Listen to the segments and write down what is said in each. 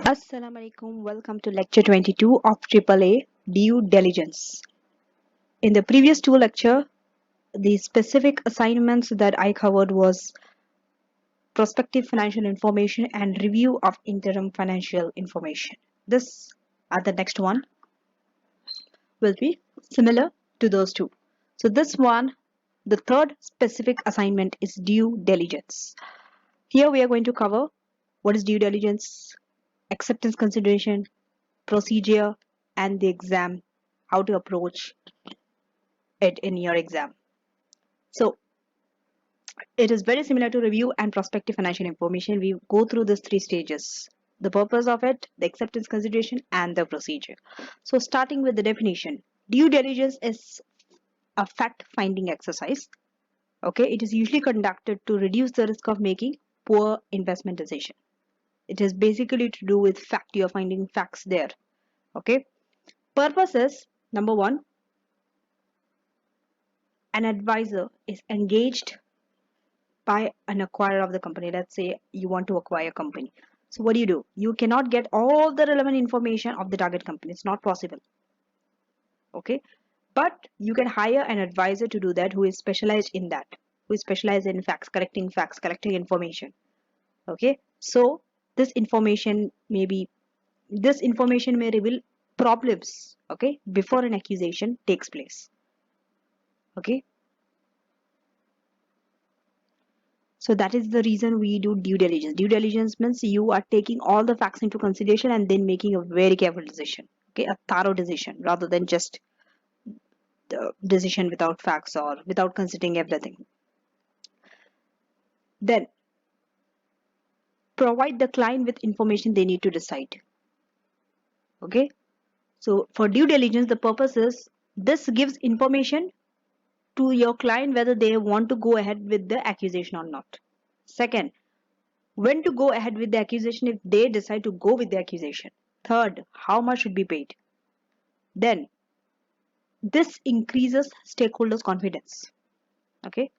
Assalamu alaikum. Welcome to lecture 22 of AAA Due Diligence. In the previous two lecture, the specific assignments that I covered was prospective financial information and review of interim financial information. This the next one will be similar to those two. So this one, the third specific assignment is due diligence. Here we are going to cover what is due diligence, acceptance consideration, procedure, and the exam, how to approach it in your exam. So it is very similar to review and prospective financial information. We go through these three stages: the purpose of it, the acceptance consideration, and the procedure. So starting with the definition, due diligence is a fact finding exercise. Okay, it is usually conducted to reduce the risk of making poor investment decision. It is basically to do with fact. You're finding facts there. Okay, purpose is number one, an advisor is engaged by an acquirer of the company. Let's say you want to acquire a company. So what do? You cannot get all the relevant information of the target company. It's not possible. Okay. But you can hire an advisor to do that who is specialized in that, who is specialized in facts, collecting information. Okay. So this information may reveal problems, okay, before an accusation takes place. Okay. So that is the reason we do due diligence. Due diligence means you are taking all the facts into consideration and then making a very careful decision. Okay, a thorough decision rather than just the decision without facts or without considering everything. Then provide the client with information they need to decide. Okay, so for due diligence, the purpose is this gives information to your client whether they want to go ahead with the accusation or not. Second, when to go ahead with the accusation if they decide to go with the accusation. Third, how much should be paid. Then this increases stakeholders' confidence. Okay,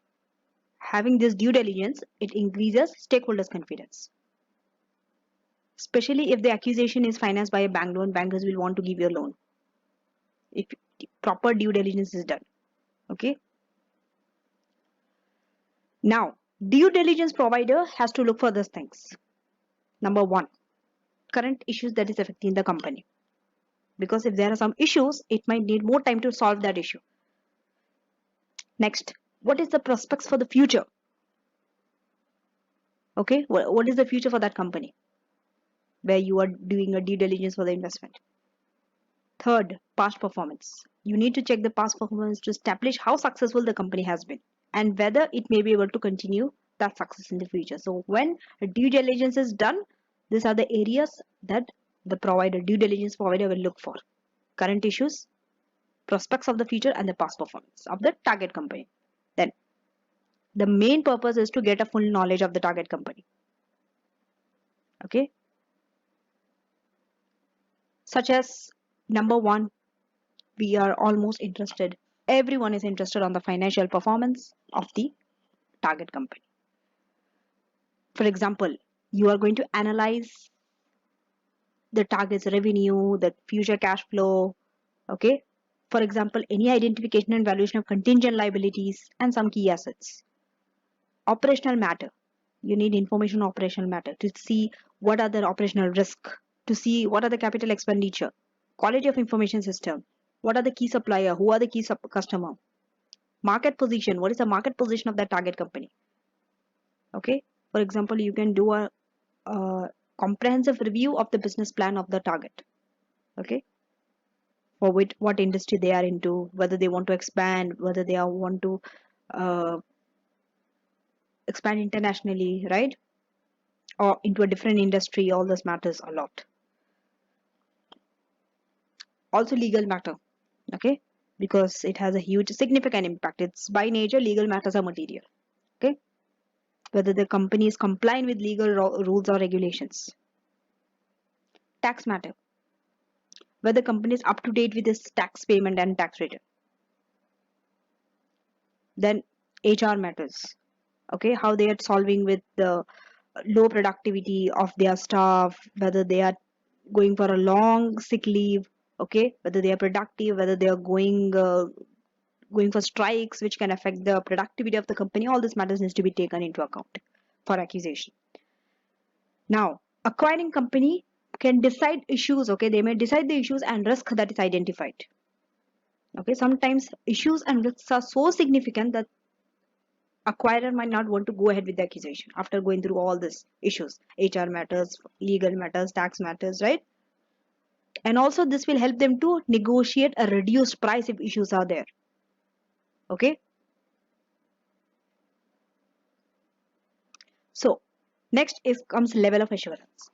having this due diligence, it increases stakeholders' confidence. Especially if the accusation is financed by a bank loan, bankers will want to give you a loan if proper due diligence is done. Okay. Now, due diligence provider has to look for these things. Number one, current issues that is affecting the company. Because if there are some issues, it might need more time to solve that issue. Next, what is the prospects for the future? Okay, what is the future for that company where you are doing a due diligence for the investment? Third, past performance. You need to check the past performance to establish how successful the company has been and whether it may be able to continue that success in the future. So when a due diligence is done, these are the areas that the due diligence provider will look for: current issues, prospects of the future, and the past performance of the target company. Then the main purpose is to get a full knowledge of the target company. Okay, such as number one, we are almost interested, everyone is interested on the financial performance of the target company. For example, you are going to analyze the target's revenue, the future cash flow. Okay, for example, any identification and valuation of contingent liabilities and some key assets. Operational matter, you need information on operational matter to see what are the operational risk, to see what are the capital expenditure. Quality of information system, what are the key supplier, who are the key customer. Market position, what is the market position of that target company. Okay, for example, you can do a comprehensive review of the business plan of the target. Okay, for what industry they are into, whether they want to expand, whether they want to uh, expand internationally, right, or into a different industry. All this matters a lot. Also legal matter. Okay, because it has a huge significant impact. It's by nature, legal matters are material. Okay, whether the company is complying with legal rules or regulations. Tax matter, whether the company is up to date with its tax payment and tax return. Then HR matters. Okay, how they are solving with the low productivity of their staff, whether they are going for a long sick leave, okay, whether they are productive, whether they are going for strikes which can affect the productivity of the company. All these matters needs to be taken into account for accusation. Now, acquiring company can decide issues, okay, they may decide the issues and risk that is identified. Okay, sometimes issues and risks are so significant that acquirer might not want to go ahead with the accusation after going through all these issues, HR matters, legal matters, tax matters, right? And also this will help them to negotiate a reduced price if issues are there. Okay. So next is comes level of assurance.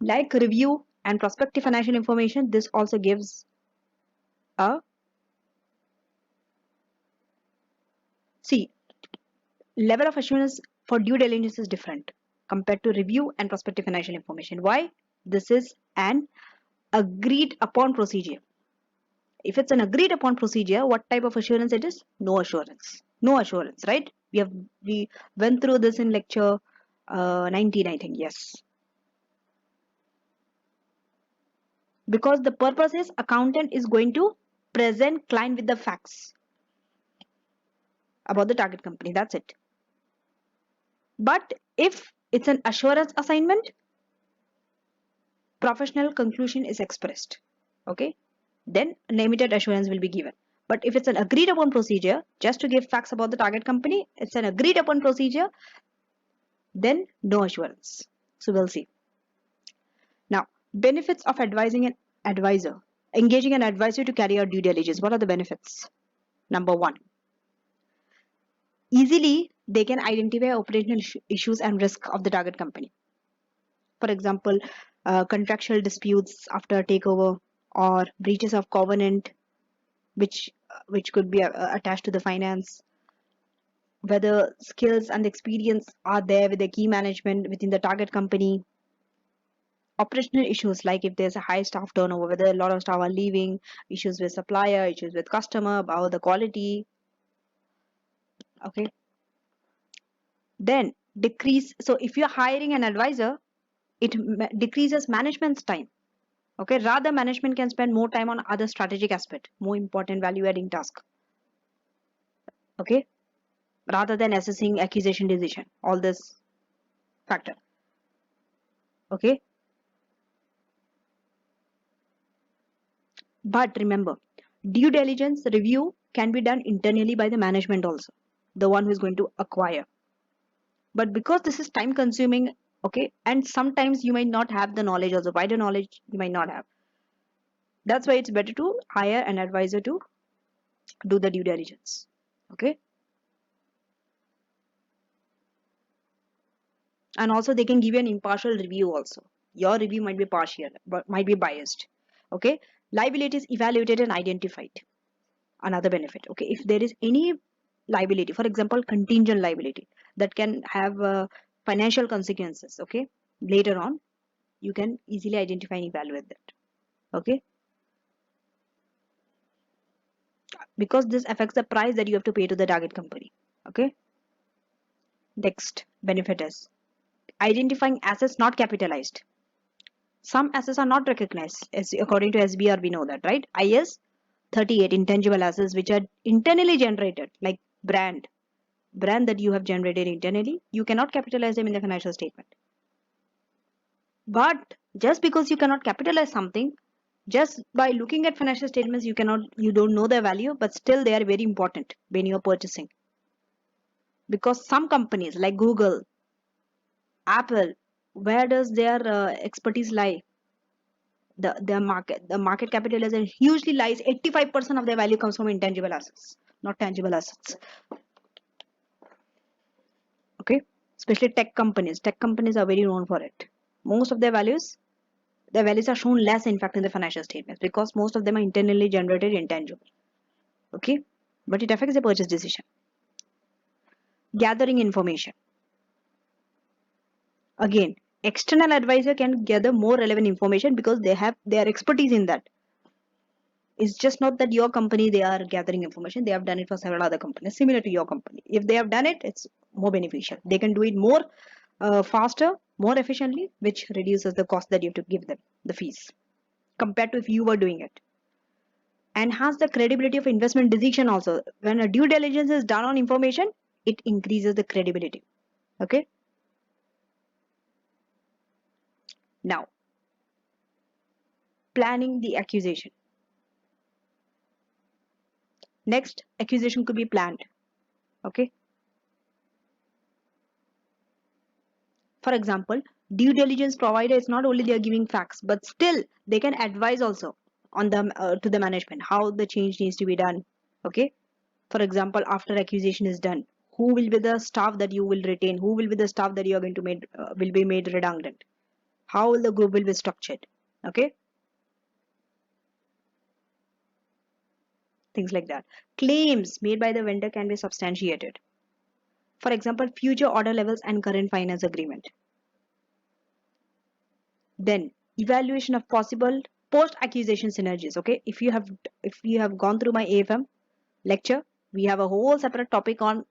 Like review and prospective financial information, this also gives a see level of assurance for due diligence is different compared to review and prospective financial information. Why? This is an agreed upon procedure. If it's an agreed upon procedure, what type of assurance it is? No assurance. No assurance, right? We went through this in lecture 19, I think. Yes. Because the purpose is accountant is going to present client with the facts about the target company. That's it. But if it's an assurance assignment, professional conclusion is expressed. Okay. Then limited assurance will be given. But if it's an agreed upon procedure, just to give facts about the target company, it's an agreed upon procedure, then no assurance. So we'll see. Now, benefits of advising an advisor. Engaging an advisor to carry out due diligence. What are the benefits? Number one, easily they can identify operational issues and risk of the target company. For example, contractual disputes after takeover or breaches of covenant, which could be attached to the finance, whether skills and experience are there with the key management within the target company, operational issues like if there's a high staff turnover, whether a lot of staff are leaving, issues with supplier, issues with customer, about the quality. Okay. Then decrease. So if you're hiring an advisor, it decreases management's time. Okay. Rather, management can spend more time on other strategic aspect, more important value adding task. Okay. Rather than assessing accusation decision, all this factor. Okay. But remember, due diligence review can be done internally by the management also, the one who is going to acquire. But because this is time consuming, okay, and sometimes you might not have the knowledge also, wider knowledge you might not have. That's why it's better to hire an advisor to do the due diligence. Okay. And also they can give you an impartial review also. Your review might be partial, but might be biased. Okay. Liabilities evaluated and identified. Another benefit. Okay. If there is any liability, for example, contingent liability that can have financial consequences, okay, later on, you can easily identify and evaluate that. Okay. Because this affects the price that you have to pay to the target company. Okay. Next benefit is identifying assets not capitalized. Some assets are not recognized, as according to SBR we know that, right? IS 38, intangible assets which are internally generated, like brand that you have generated internally, you cannot capitalize them in the financial statement. But just because you cannot capitalize something, just by looking at financial statements, you don't know their value, but still they are very important when you are purchasing. Because some companies like Google, Apple, where does their expertise lie? The market capitalization hugely lies. 85% of their value comes from intangible assets, not tangible assets. Okay, especially tech companies. Tech companies are very known for it. Most of their values are shown less, in fact, in the financial statements because most of them are internally generated intangible. Okay, but it affects the purchase decision. Gathering information. Again, external advisor can gather more relevant information because they have their expertise in that. It's just not that your company they are gathering information. They have done it for several other companies similar to your company. If they have done it, it's more beneficial. They can do it more faster more efficiently, which reduces the cost that you have to give them, the fees, compared to if you were doing it. Enhance the credibility of investment decision also. When a due diligence is done on information, it increases the credibility. Okay. Now, planning the accusation. Next, accusation could be planned. Okay. For example, due diligence provider is not only they are giving facts, but still they can advise also on the to the management how the change needs to be done. Okay. For example, after accusation is done, who will be the staff that you will retain? Who will be the staff that you are going to make will be made redundant? How will the group will be structured? Okay. Things like that. Claims made by the vendor can be substantiated. For example, future order levels and current finance agreement. Then evaluation of possible post-accusation synergies. Okay, if you have gone through my AFM lecture, we have a whole separate topic on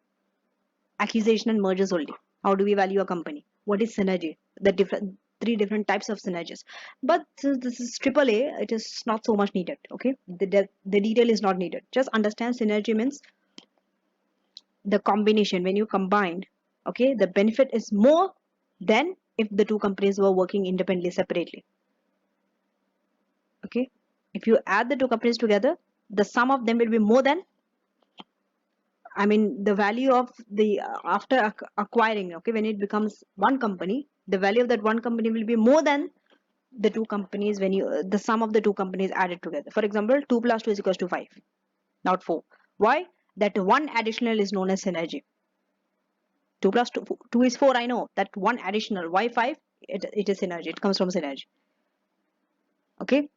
accusation and mergers only. How do we value a company? What is synergy? The different three different types of synergies. But since this is AAA, it is not so much needed. Okay, the detail is not needed. Just understand synergy means the combination when you combine. Okay, the benefit is more than if the two companies were working independently separately. Okay, if you add the two companies together, the sum of them will be more than, I mean, the value of the after acquiring. Okay, when it becomes one company, the value of that one company will be more than the two companies when you the sum of the two companies added together. For example, 2 plus 2 is equals to 5, not 4. Why? That one additional is known as synergy. 2 plus 2, 2 is 4, I know. That one additional, why 5? It is synergy. It comes from synergy. Okay,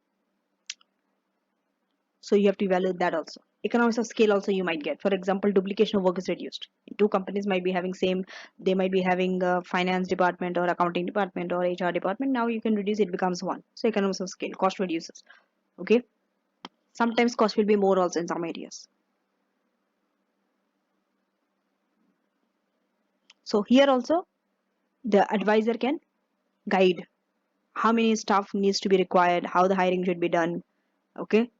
so you have to evaluate that also. Economies of scale also you might get. For example, duplication of work is reduced. Two companies might be having same, they might be having a finance department or accounting department or HR department. Now you can reduce, it becomes one. So economies of scale, cost reduces. Okay, sometimes cost will be more also in some areas. So here also the advisor can guide how many staff needs to be required, how the hiring should be done. Okay,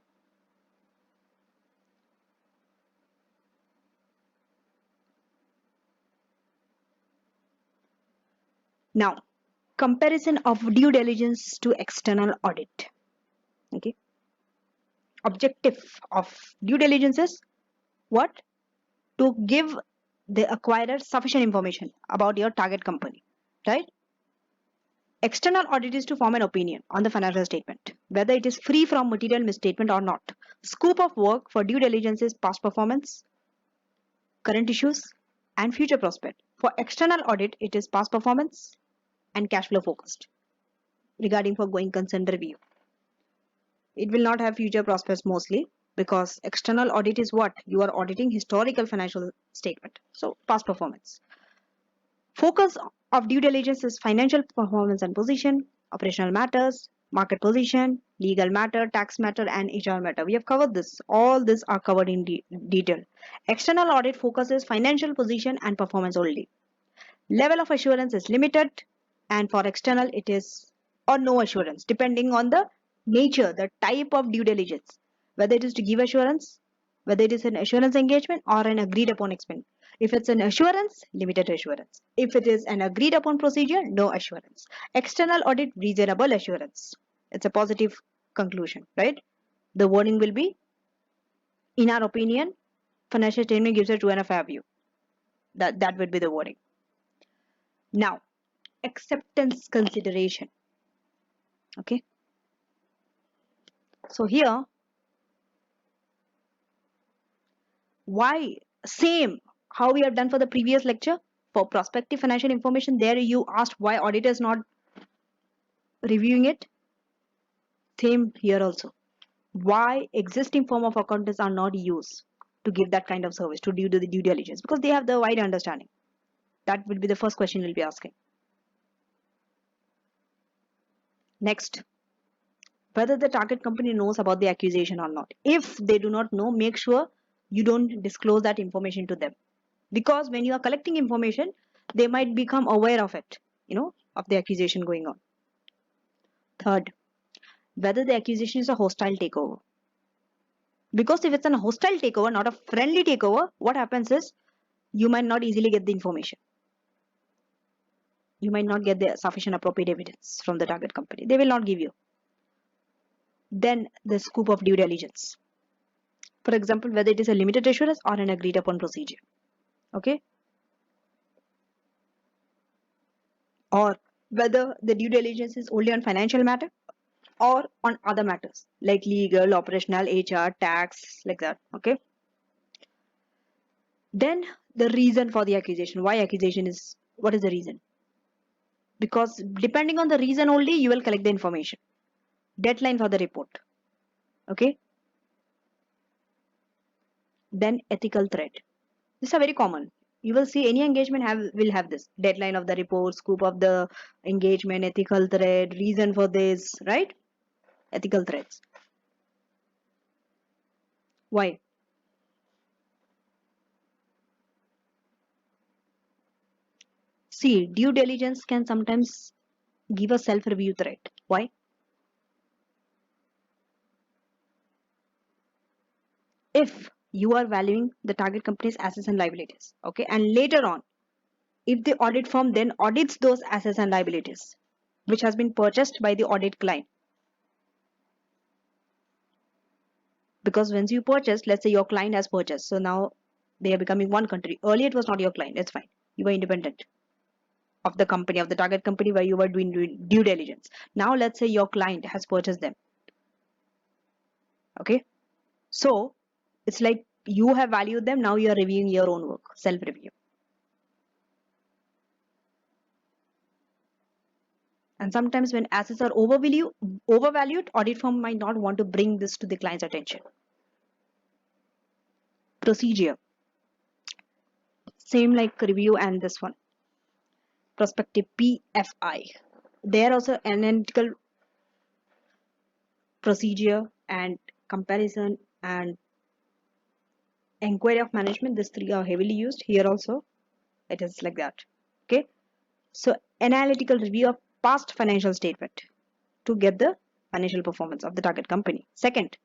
now comparison of due diligence to external audit. Okay, objective of due diligence is what? To give the acquirer sufficient information about your target company, right? External audit is to form an opinion on the financial statement, whether it is free from material misstatement or not. Scope of work for due diligence is past performance, current issues, and future prospect. For external audit, it is past performance and cash flow focused. Regarding for going concern review, it will not have future prospects mostly, because external audit is what? You are auditing historical financial statement. So past performance. Focus of due diligence is financial performance and position, operational matters, market position, legal matter, tax matter, and HR matter. We have covered this. All these are covered in detail. External audit focuses financial position and performance only. Level of assurance is limited, and for external it is or no assurance, depending on the nature, the type of due diligence, whether it is to give assurance, whether it is an assurance engagement or an agreed upon expense. If it's an assurance, limited assurance. If it is an agreed upon procedure, no assurance. External audit, reasonable assurance. It's a positive conclusion, right? The wording will be, in our opinion, financial statement gives a true and a fair view. That would be the wording. Now, acceptance consideration. Okay, so here, why same how we have done for the previous lecture for prospective financial information, there you asked why auditor is not reviewing it. Same here also, why existing form of accountants are not used to give that kind of service, to do the due diligence, because they have the wide understanding. That will be the first question we'll be asking. Next, whether the target company knows about the accusation or not. If they do not know, make sure you don't disclose that information to them, because when you are collecting information, they might become aware of it. of the accusation going on. Third, whether the accusation is a hostile takeover. Because if it's a hostile takeover, not a friendly takeover, what happens is you might not easily get the information. You might not get the sufficient appropriate evidence from the target company. They will not give you. Then the scope of due diligence. For example, whether it is a limited assurance or an agreed upon procedure. Okay. Or whether the due diligence is only on financial matter or on other matters like legal, operational, HR, tax, like that. Okay. Then the reason for the accusation. Why accusation is, what is the reason? Because depending on the reason only, you will collect the information. Deadline for the report. Okay. Then ethical threat. These are very common. You will see any engagement will have this deadline of the report, scope of the engagement, ethical threat, reason for this, right? Ethical threats. Why? See, due diligence can sometimes give a self-review threat. Why? If you are valuing the target company's assets and liabilities, okay, and later on, if the audit firm then audits those assets and liabilities, which has been purchased by the audit client, because once you purchase, let's say your client has purchased, so now they are becoming one country. Earlier it was not your client, it's fine. You were independent of the company, of the target company where you were doing due diligence. Now let's say your client has purchased them. Okay. So it's like you have valued them, now you are reviewing your own work, self-review. And sometimes when assets are overvalued, audit firm might not want to bring this to the client's attention. Procedure. Same like review and this one. Prospective PFI. There also analytical procedure and comparison and inquiry of management. These three are heavily used here also. It is like that. Okay. So analytical review of past financial statement to get the financial performance of the target company. Second,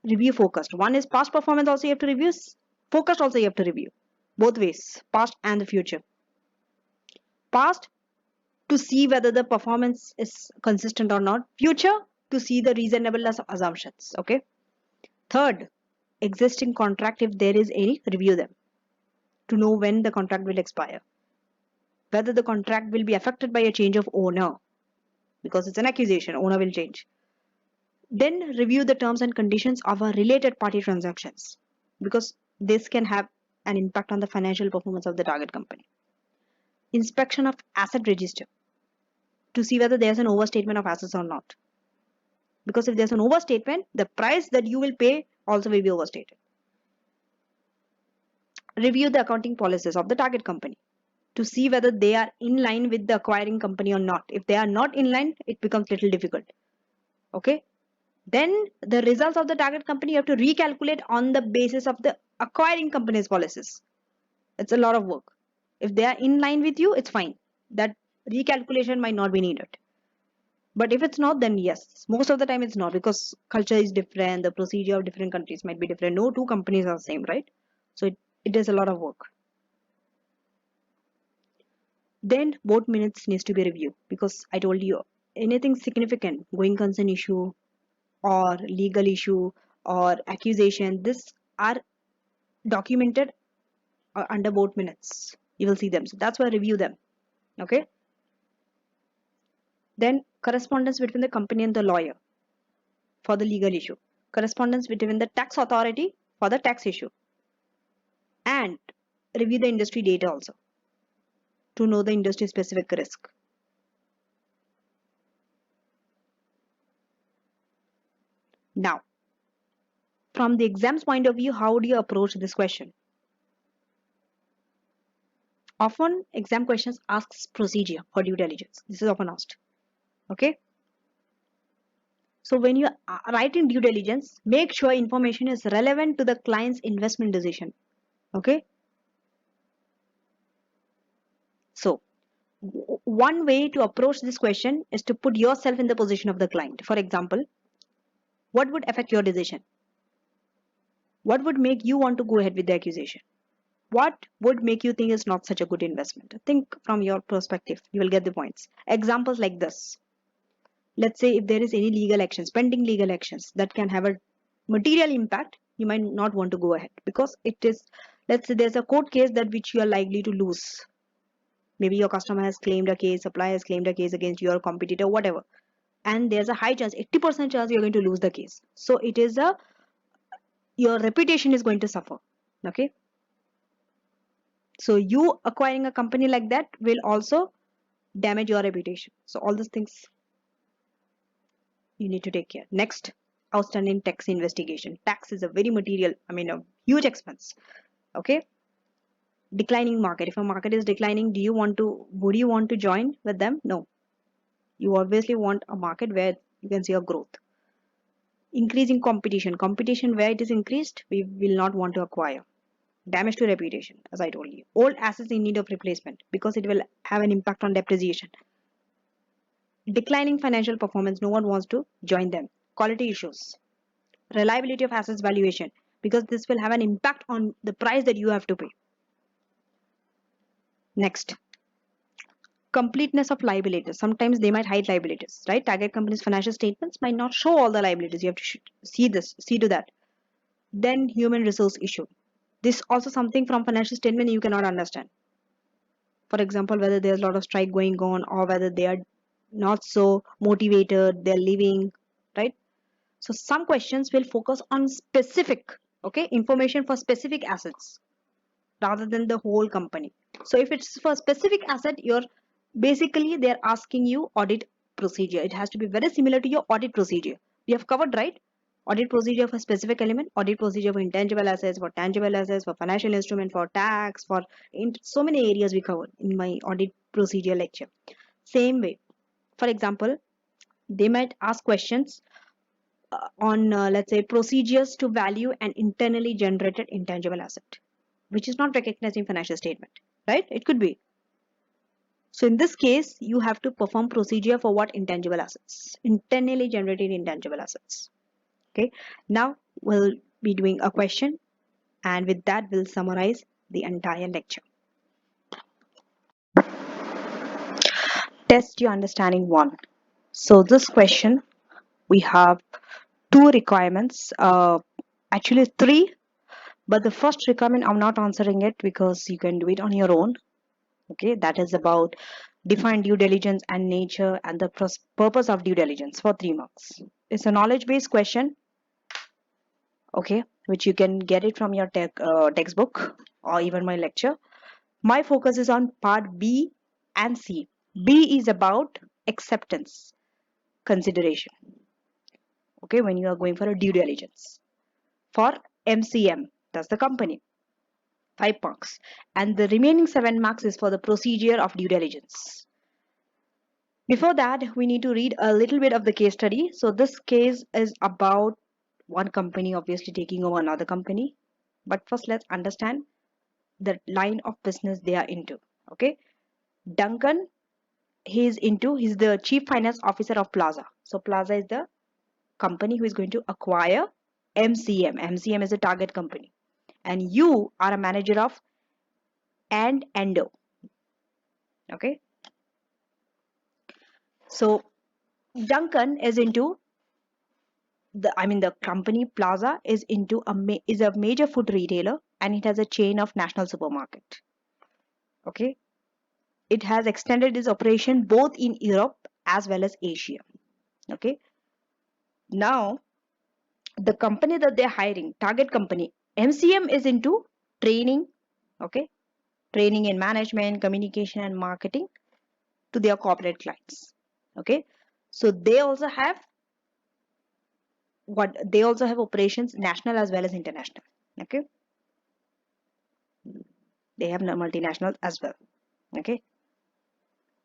review focused. One is past performance also you have to review. Focused also you have to review. Both ways, past and the future. Past to see whether the performance is consistent or not. Future to see the reasonableness of assumptions. Okay. Third, existing contract, if there is any, review them to know when the contract will expire. Whether the contract will be affected by a change of owner, because it's an accusation, owner will change. Then review the terms and conditions of a related party transactions, because this can have an impact on the financial performance of the target company. Inspection of asset register to see whether there's an overstatement of assets or not. Because if there's an overstatement, the price that you will pay also will be overstated. Review the accounting policies of the target company to see whether they are in line with the acquiring company or not. If they are not in line, it becomes little difficult. Okay. Then the results of the target company you have to recalculate on the basis of the acquiring company's policies. It's a lot of work. If they are in line with you, it's fine. That recalculation might not be needed. But if it's not, then yes, most of the time it's not, because culture is different, the procedure of different countries might be different. No two companies are the same, right? So it is a lot of work. Then board minutes needs to be reviewed, because I told you anything significant, going concern issue or legal issue or accusation, this are documented under board minutes. You will see them. So that's why review them. Okay. Then correspondence between the company and the lawyer for the legal issue. Correspondence between the tax authority for the tax issue. And review the industry data also to know the industry specific risk. Now, from the exam's point of view, how do you approach this question? Often exam questions asks procedure for due diligence. This is often asked. Okay. So when you write in due diligence, make sure information is relevant to the client's investment decision. Okay. So one way to approach this question is to put yourself in the position of the client. For example, what would affect your decision? What would make you want to go ahead with the accusation? What would make you think it's not such a good investment? Think from your perspective. You will get the points. Examples like this. Let's say if there is any legal actions, pending legal actions that can have a material impact, you might not want to go ahead because it is, let's say there's a court case that which you are likely to lose. Maybe your customer has claimed a case, supplier has claimed a case against your competitor, whatever. And there's a high chance, 80% chance you're going to lose the case. So it is your reputation is going to suffer. Okay. So you acquiring a company like that will also damage your reputation. So all these things you need to take care. Next, outstanding tax investigation. Tax is a very material, a huge expense. Okay. Declining market. If a market is declining, would you want to join with them? No. You obviously want a market where you can see a growth. Increasing competition. Competition where it is increased, we will not want to acquire. Damage to reputation, as I told you. Old assets in need of replacement because it will have an impact on depreciation. Declining financial performance, no one wants to join them. Quality issues. Reliability of assets valuation, because this will have an impact on the price that you have to pay. Next, completeness of liabilities. Sometimes they might hide liabilities, right? Target company's financial statements might not show all the liabilities. You have to see to that. Then human resource issue. This also something from financial statement you cannot understand. For example, whether there's a lot of strike going on or whether they are not so motivated, they're leaving, right? So some questions will focus on specific, okay, information for specific assets rather than the whole company. So if it's for specific asset, basically they're asking you audit procedure. It has to be very similar to your audit procedure. We have covered, right? Audit procedure for specific element, audit procedure for intangible assets, for tangible assets, for financial instrument, for tax, for in so many areas we covered in my audit procedure lecture. Same way, for example, they might ask questions on let's say procedures to value an internally generated intangible asset which is not recognized in financial statement, right? It could be. So in this case, you have to perform procedure for what? Intangible assets, internally generated intangible assets. Okay, now we'll be doing a question, and with that we'll summarize the entire lecture. Test your understanding one. So this question, we have two requirements, actually three, but the first requirement I'm not answering it because you can do it on your own. Okay, that is about define due diligence and nature and the purpose of due diligence for 3 marks. It's a knowledge based question, okay, which you can get it from your textbook or even my lecture. My focus is on part B and C. B is about acceptance consideration, okay, when you are going for a due diligence. For MCM, that's the company, 5 marks, and the remaining 7 marks is for the procedure of due diligence. Before that, we need to read a little bit of the case study. So this case is about one company obviously taking over another company. But first, let's understand the line of business they are into. Okay, Duncan, he's the chief finance officer of Plaza. So Plaza is the company who is going to acquire MCM. MCM is a target company, and you are a manager of Endo. Okay, so Duncan is into the company Plaza is into is a major food retailer, and it has a chain of national supermarket. Okay, it has extended its operation both in Europe as well as Asia. Okay, now the company that they're hiring, target company MCM, is into training. Okay, training in management, communication, and marketing to their corporate clients. Okay, so they also have operations national as well as international. Okay, they have multinationals as well. Okay,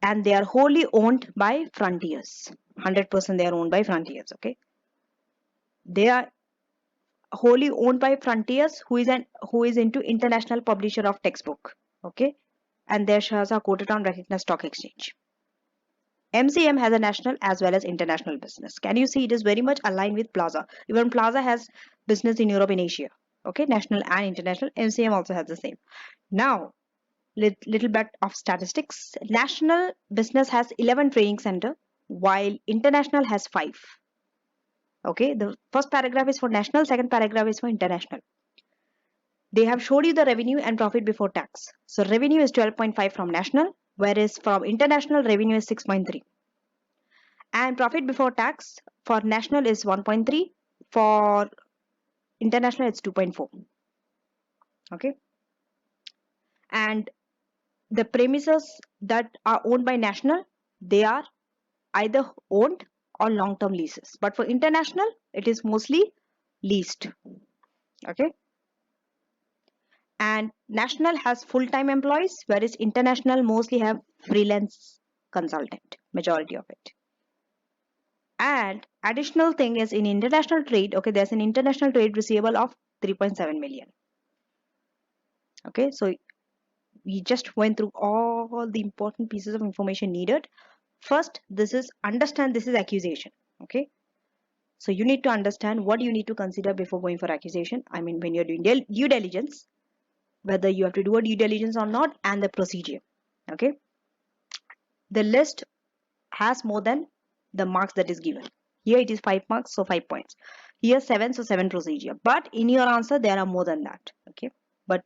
and they are wholly owned by Frontiers. 100% they are owned by Frontiers. Okay, they are wholly owned by Frontiers, who is into international publisher of textbook. Okay, and their shares are quoted on recognized stock exchange. MCM has a national as well as international business. Can you see it is very much aligned with Plaza? Even Plaza has business in Europe and Asia. Okay, national and international. MCM also has the same. Now, little bit of statistics. National business has 11 training center, while international has 5. Okay, the first paragraph is for national, second paragraph is for international. They have showed you the revenue and profit before tax. So revenue is 12.5 from national, whereas from international revenue is 6.3. And profit before tax for national is 1.3, for international it's 2.4. Okay, and the premises that are owned by national, they are either owned or long-term leases, but for international it is mostly leased. Okay, and national has full-time employees, whereas international mostly have freelance consultant, majority of it. And additional thing is in international trade, okay, there's an international trade receivable of 3.7 million. Okay, so we just went through all the important pieces of information needed. First, this is understand this is accusation. Okay, so you need to understand what you need to consider before going for accusation. I mean, when you're doing due diligence, whether you have to do a due diligence or not, and the procedure. Okay, the list has more than the marks that is given. Here it is 5 marks, so 5 points. Here 7, so 7 procedure. But in your answer, there are more than that. Okay, but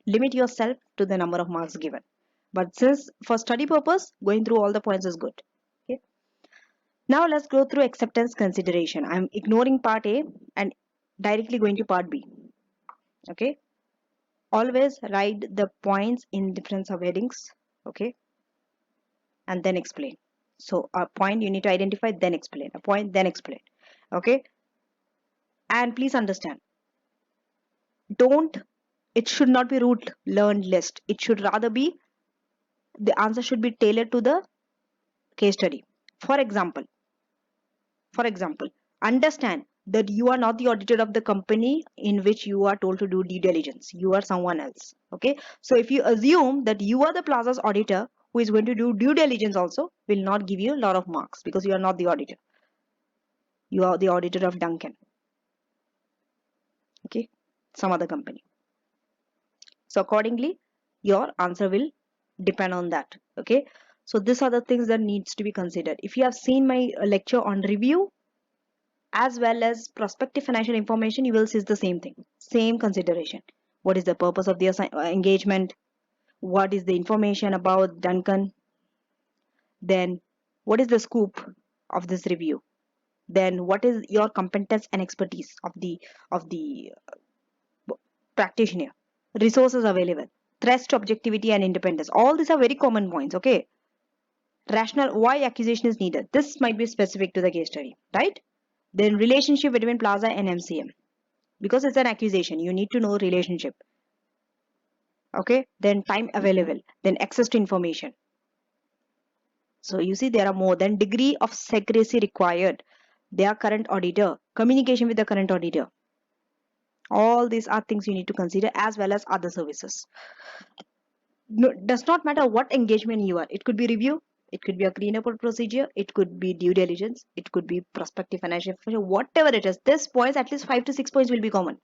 limit yourself to the number of marks given. But since for study purpose, going through all the points is good. Okay. Now let's go through acceptance consideration. I'm ignoring part A and directly going to part B. Okay. Always write the points in different subheadings. Okay. And then explain. So a point you need to identify, then explain. A point, then explain. Okay. And please understand, it should not be rote learned list. It should rather be, the answer should be tailored to the case study. For example, understand that you are not the auditor of the company in which you are told to do due diligence. You are someone else. Okay. So if you assume that you are the Plaza's auditor who is going to do due diligence also, will not give you a lot of marks because you are not the auditor. You are the auditor of Duncan. Okay. Some other company. So accordingly, your answer will depend on that. Okay. So these are the things that needs to be considered. If you have seen my lecture on review as well as prospective financial information, you will see the same thing, same consideration. What is the purpose of the engagement? What is the information about Duncan? Then what is the scope of this review? Then what is your competence and expertise of the practitioner? Resources available, trust, objectivity, and independence. All these are very common points. Okay. Rational, why accusation is needed. This might be specific to the case study, right? Then relationship between Plaza and MCM. Because it's an accusation, you need to know relationship. Okay. Then time available. Then access to information. So you see there are more. Then degree of secrecy required. Their current auditor. Communication with the current auditor. All these are things you need to consider as well as other services. No, does not matter what engagement you are. It could be review, it could be a cleanup procedure, it could be due diligence, it could be prospective financial information, whatever it is. This points, at least 5 to 6 points will be common.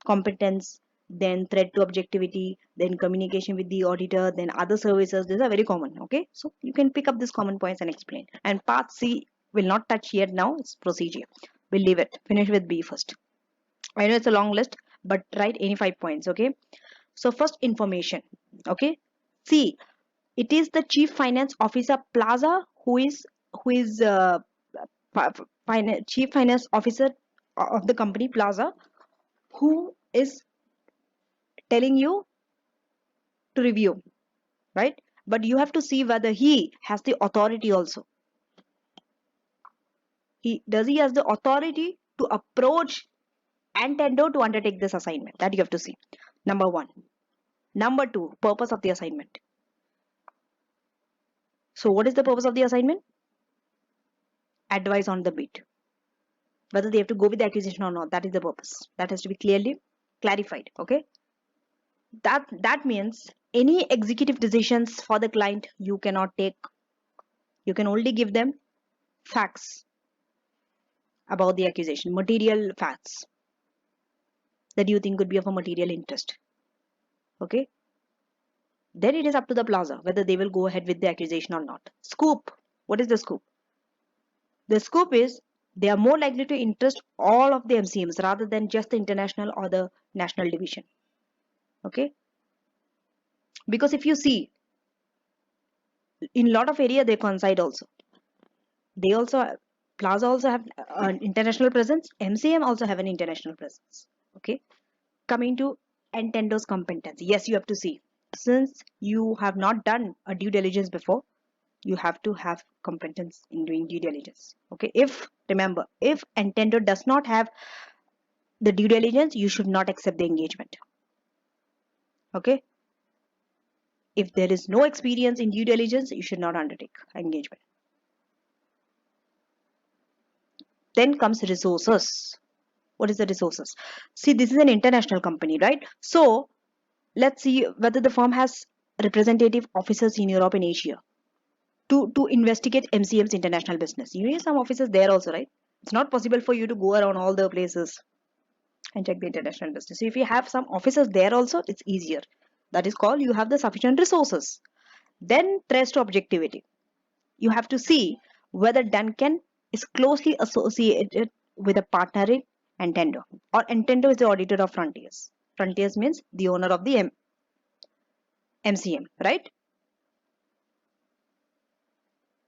Competence, then threat to objectivity, then communication with the auditor, then other services. These are very common. Okay, so you can pick up these common points and explain. And part C will not touch here now. It's procedure. We'll leave it. Finish with B first. I know it's a long list, but write any 5 points. Okay. So first, information. Okay. See, it is the chief finance officer Plaza who is chief finance officer of the company Plaza, who is telling you to review, right? But you have to see whether he has the authority also. Does he has the authority to approach and tender to undertake this assignment? That you have to see. Number one. Number two, purpose of the assignment. So what is the purpose of the assignment? Advice on the bid. Whether they have to go with the accusation or not, that is the purpose. That has to be clearly clarified. Okay. That means any executive decisions for the client you cannot take You can only give them facts about the accusation, material facts that you think could be of a material interest. Okay. Then it is up to the plaza whether they will go ahead with the accusation or not. Scoop. What is the scoop? The scoop is they are more likely to interest all of the MCMs rather than just the international or the national division. Okay. Because if you see, in a lot of area they coincide also. They also, plaza also have an international presence. MCM also have an international presence. Okay. Coming to Nintendo's competency. Yes, you have to see. Since you have not done a due diligence before, you have to have competence in doing due diligence. Okay. If, remember, if Nintendo does not have the due diligence, you should not accept the engagement. Okay. If there is no experience in due diligence, you should not undertake engagement. Then comes resources. What is the resources? See, this is an international company, right? So let's see whether the firm has representative officers in Europe and Asia to investigate MCM's international business. You need some officers there also, right? It's not possible for you to go around all the places and check the international business. So if you have some officers there also, it's easier. That is called you have the sufficient resources. Then trace to objectivity. You have to see whether Duncan is closely associated with a partner in Nintendo, or Nintendo is the auditor of Frontiers. Frontiers means the owner of the MCM, right?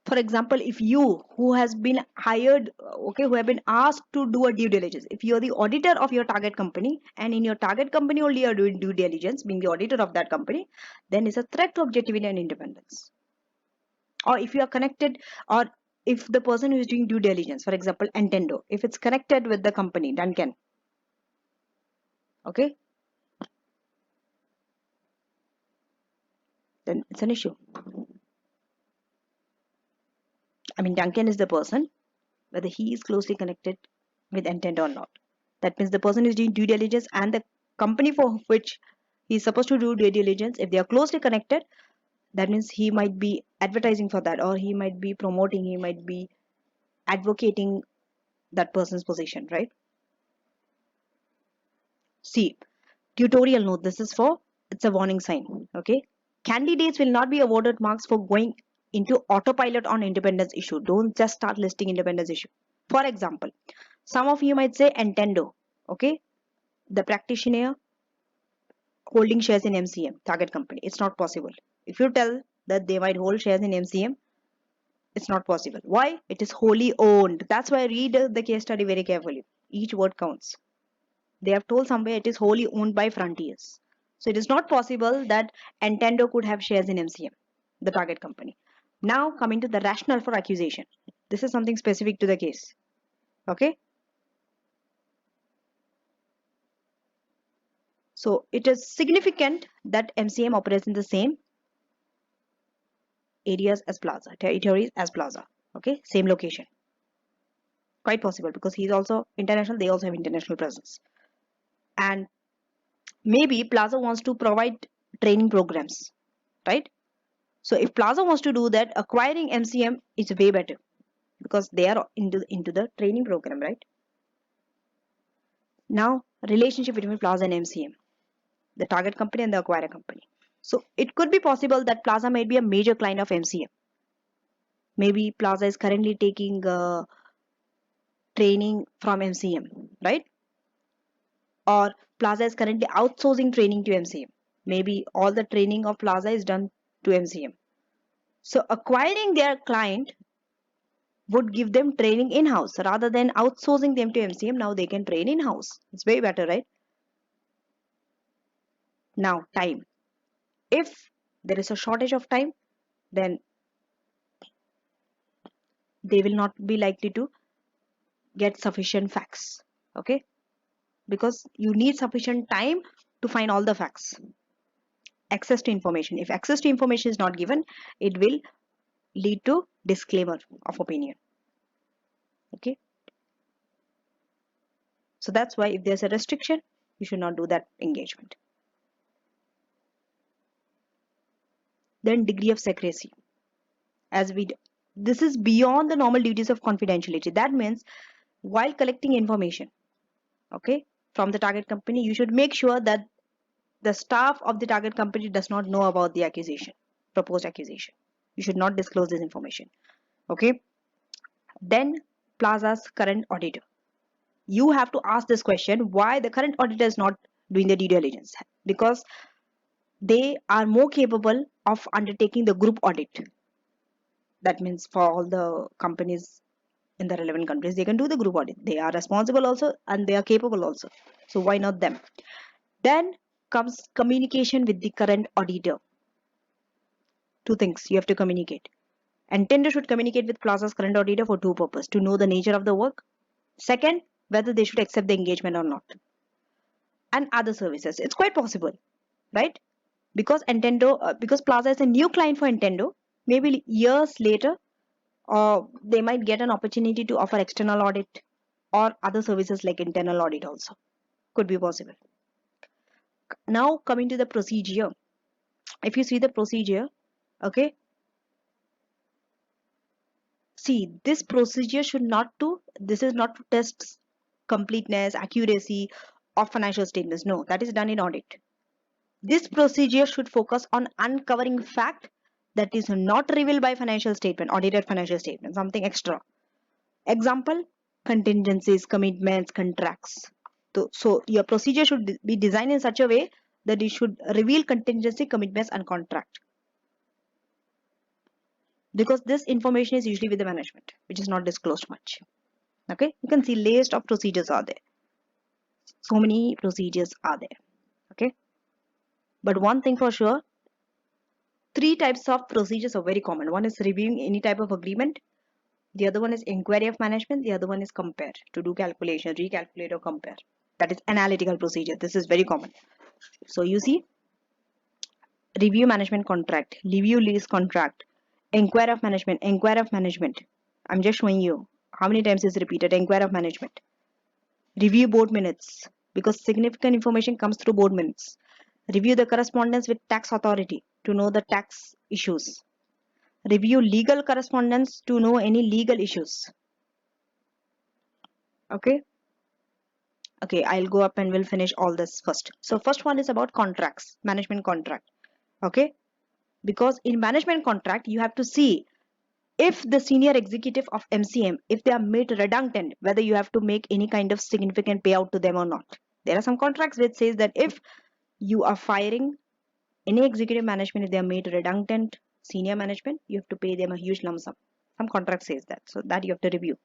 For example, if you who has been hired, okay, who have been asked to do a due diligence, if you're the auditor of your target company and in your target company only you're doing due diligence, being the auditor of that company, then it's a threat to objectivity and independence. Or if you are connected, or if the person who is doing due diligence, for example Nintendo, if it's connected with the company Duncan, okay, then it's an issue. I mean, Duncan is the person, whether he is closely connected with Nintendo or not. That means the person is doing due diligence and the company for which he is supposed to do due diligence, if they are closely connected, that means he might be advertising for that, or he might be promoting, he might be advocating that person's position, right? See, tutorial note, this is for, it's a warning sign. Okay, candidates will not be awarded marks for going into autopilot on independence issue. Don't just start listing independence issue. For example, some of you might say Nintendo, okay, the practitioner holding shares in MCM target company. It's not possible. If you tell that they might hold shares in MCM, it's not possible. Why? It is wholly owned. That's why I read the case study very carefully. Each word counts. They have told somewhere it is wholly owned by Frontiers. So it is not possible that Nintendo could have shares in MCM, the target company. Now coming to the rationale for accusation. This is something specific to the case. Okay. So it is significant that MCM operates in the same areas as Plaza, territories as Plaza. Okay, same location. Quite possible because he's also international, they also have international presence. And maybe Plaza wants to provide training programs, right? So if Plaza wants to do that, acquiring MCM is way better because they are into the training program, right? Now, relationship between Plaza and MCM, the target company and the acquirer company. So it could be possible that Plaza might be a major client of MCM. Maybe Plaza is currently taking training from MCM, right? Or Plaza is currently outsourcing training to MCM. Maybe all the training of Plaza is done to MCM. So acquiring their client would give them training in-house rather than outsourcing them to MCM. Now they can train in-house. It's way better, right? Now, time. If there is a shortage of time, then they will not be likely to get sufficient facts. Okay? Because you need sufficient time to find all the facts. Access to information. If access to information is not given, it will lead to disclaimer of opinion. Okay? So that's why if there's a restriction, you should not do that engagement. Then degree of secrecy. As we this is beyond the normal duties of confidentiality. That means while collecting information, okay, from the target company, you should make sure that the staff of the target company does not know about the accusation, proposed accusation. You should not disclose this information. Okay. Then Plaza's current auditor. You have to ask this question, why the current auditor is not doing the due diligence? Because they are more capable of undertaking the group audit. That means for all the companies in the relevant countries, they can do the group audit. They are responsible also and they are capable also. So why not them? Then comes communication with the current auditor. Two things you have to communicate. And tender should communicate with Plaza's current auditor for two purposes: to know the nature of the work, second, whether they should accept the engagement or not, and other services. It's quite possible, right? Because because Plaza is a new client for Nintendo, maybe years later, or they might get an opportunity to offer external audit or other services like internal audit also. Could be possible. Now coming to the procedure. If you see the procedure, okay, see, this procedure should not to, this is not to test completeness, accuracy of financial statements. No, that is done in audit. This procedure should focus on uncovering fact that is not revealed by financial statement, audited financial statement, something extra. Example, contingencies, commitments, contracts. So your procedure should be designed in such a way that it should reveal contingency, commitments, and contract. Because this information is usually with the management, which is not disclosed much. Okay, you can see list of procedures are there. So many procedures are there. Okay, but one thing for sure, three types of procedures are very common. One is reviewing any type of agreement. The other one is inquiry of management. The other one is compare, to do calculation, recalculate or compare. That is analytical procedure. This is very common. So you see, review management contract, review lease contract, inquiry of management, inquiry of management. I'm just showing you how many times is repeated, inquiry of management. Review board minutes, because significant information comes through board minutes. Review the correspondence with tax authority to know the tax issues. Review legal correspondence to know any legal issues. Okay. Okay, I'll go up and we'll finish all this first. So first one is about contracts, management contract. Okay. Because in management contract, you have to see if the senior executive of MCM, if they are made redundant, whether you have to make any kind of significant payout to them or not. There are some contracts which says that if you are firing any executive management, if they are made redundant, senior management, you have to pay them a huge lump sum. Some contract says that, so that you have to review.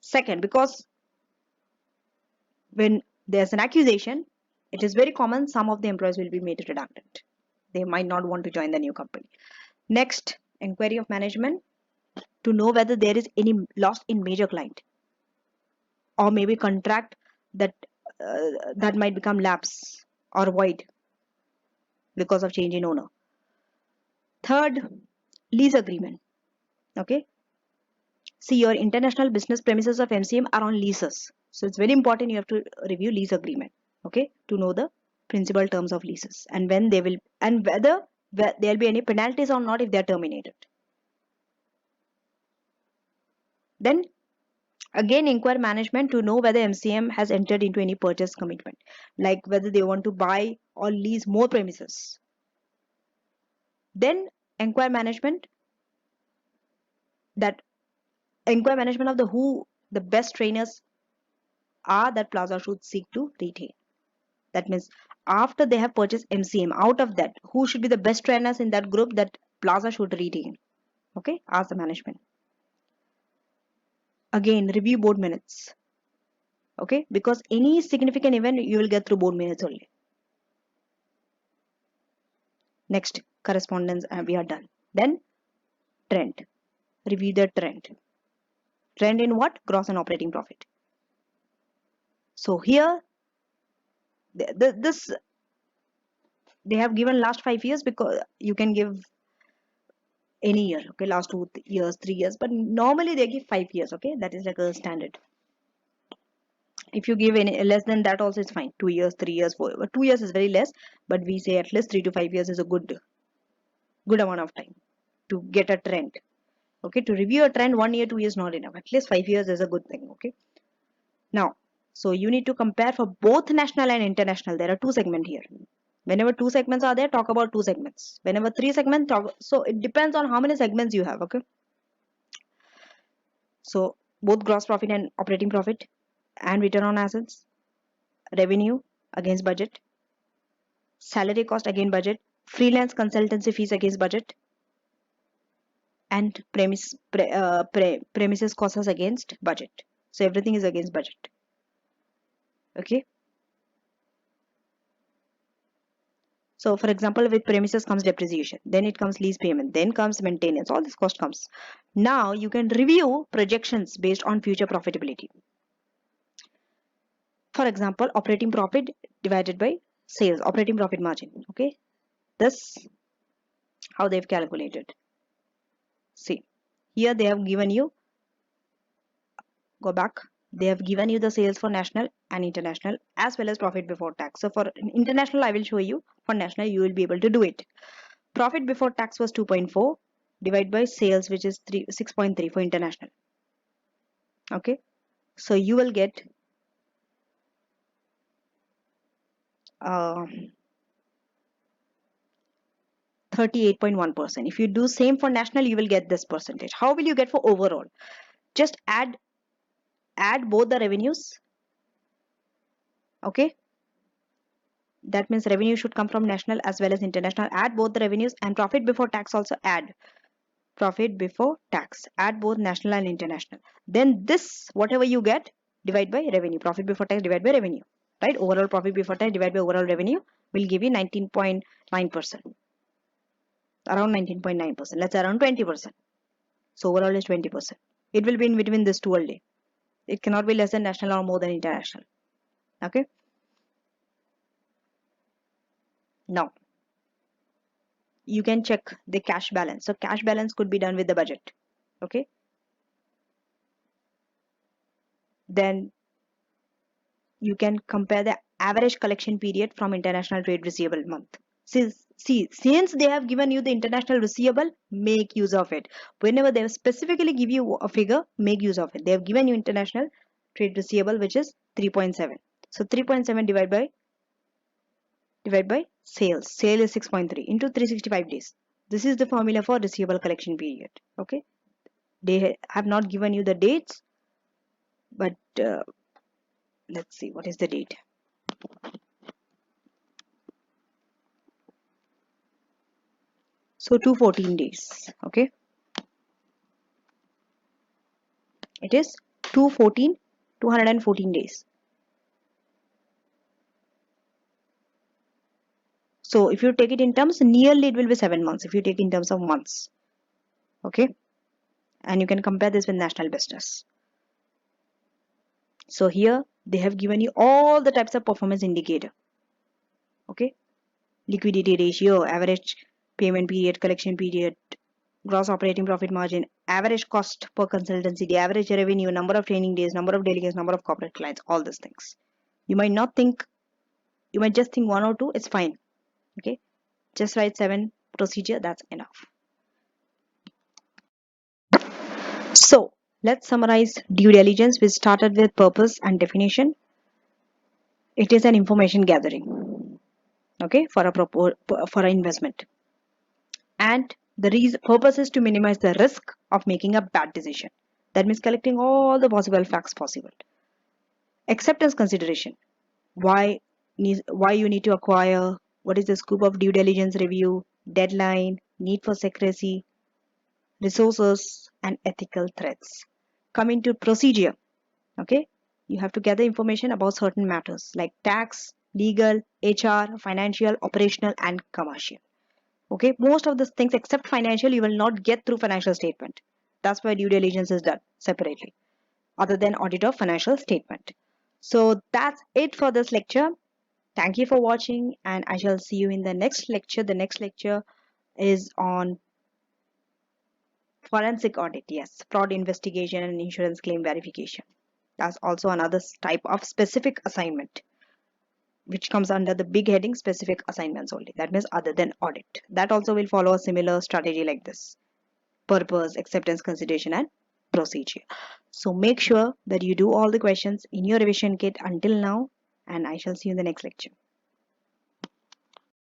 Second, because when there's an accusation, it is very common some of the employees will be made redundant. They might not want to join the new company. Next, inquiry of management to know whether there is any loss in major client, or maybe contract that that might become lapse or void because of change in owner. Third, lease agreement. Okay, see, your international business premises of MCM are on leases, so it's very important you have to review lease agreement, okay, to know the principal terms of leases and when they will, and whether there will be any penalties or not if they are terminated. Then again, inquire management to know whether MCM has entered into any purchase commitment, like whether they want to buy or lease more premises. Then inquire management of the who the best trainers are that Plaza should seek to retain. That means after they have purchased MCM, out of that, who should be the best trainers in that group that Plaza should retain? Okay, ask the management. Again, review board minutes. Okay, because any significant event you will get through board minutes only. Next, correspondence, and we are done. Then trend. Review the trend. Trend in what? Gross and operating profit. So here, this they have given last 5 years, because you can give any year, okay, last 2 years, 3 years, but normally they give 5 years, okay, that is like a standard. If you give any less than that also, it's fine. 2 years, 3 years, 4, but 2 years is very less, but we say at least 3 to 5 years is a good amount of time to get a trend. Okay, to review a trend 1 year, 2 years not enough. At least 5 years is a good thing. Okay. Now, so you need to compare for both national and international. There are two segments here. Whenever two segments are there, talk about two segments. Whenever three segments, talk. So it depends on how many segments you have. Okay. So both gross profit and operating profit and return on assets, revenue against budget, salary cost against budget, freelance consultancy fees against budget, and premises costs against budget. So everything is against budget. Okay. So for example, with premises comes depreciation, then it comes lease payment, then comes maintenance, all this cost comes. Now you can review projections based on future profitability. For example, operating profit divided by sales, operating profit margin. Okay, this how they've calculated. See, here they have given you, go back, they have given you the sales for national and international as well as profit before tax. So for international I will show you, for national you will be able to do it. Profit before tax was 2.4 divided by sales, which is 6.3 for international. Okay, so you will get 38.1%. If you do same for national, you will get this percentage. How will you get for overall? Just add both the revenues. Okay, that means revenue should come from national as well as international. Add both the revenues, and profit before tax also add. Profit before tax, add both national and international. Then this, whatever you get, divide by revenue. Profit before tax divide by revenue. Right? Overall profit before tax divide by overall revenue will give you 19.9%. Around 19.9%. Let's say around 20%. So overall is 20%. It will be in between this two only. It cannot be less than national or more than international. Okay. Now you can check the cash balance. So cash balance could be done with the budget. Okay. Then you can compare the average collection period from international trade receivable month. Since they have given you the international receivable, make use of it. Whenever they specifically give you a figure, make use of it. They have given you international trade receivable, which is 3.7. So 3.7 divide by sales. Sale is 6.3 into 365 days. This is the formula for receivable collection period. Okay. They have not given you the dates, but let's see what is the date. So 214 days. Okay. It is 214 days. So if you take it in terms, nearly it will be 7 months if you take in terms of months. Okay. And you can compare this with national business. So here they have given you all the types of performance indicator. Okay. Liquidity ratio, average payment period, collection period, gross operating profit margin, average cost per consultancy, the average revenue, number of training days, number of delegates, number of corporate clients, all these things. You might not think, you might just think one or two, it's fine. Okay, just write 7 procedure, that's enough. So let's summarize due diligence, which started with purpose and definition. It is an information gathering, okay, for an investment, and the purpose is to minimize the risk of making a bad decision. That means collecting all the possible facts possible. Acceptance consideration, why you need to acquire, what is the scope of due diligence review, deadline, need for secrecy, resources, and ethical threats. Coming to procedure, okay, you have to gather information about certain matters like tax, legal, HR, financial, operational, and commercial. Okay, most of these things except financial you will not get through financial statement. That's why due diligence is done separately, other than audit of financial statement. So that's it for this lecture. Thank you for watching, and I shall see you in the next lecture. The next lecture is on forensic audit. Yes, fraud investigation and insurance claim verification. That's also another type of specific assignment, which comes under the big heading specific assignments only. That means other than audit. That also will follow a similar strategy like this. purpose, acceptance, consideration, and procedure. So make sure that you do all the questions in your revision kit until now, and I shall see you in the next lecture.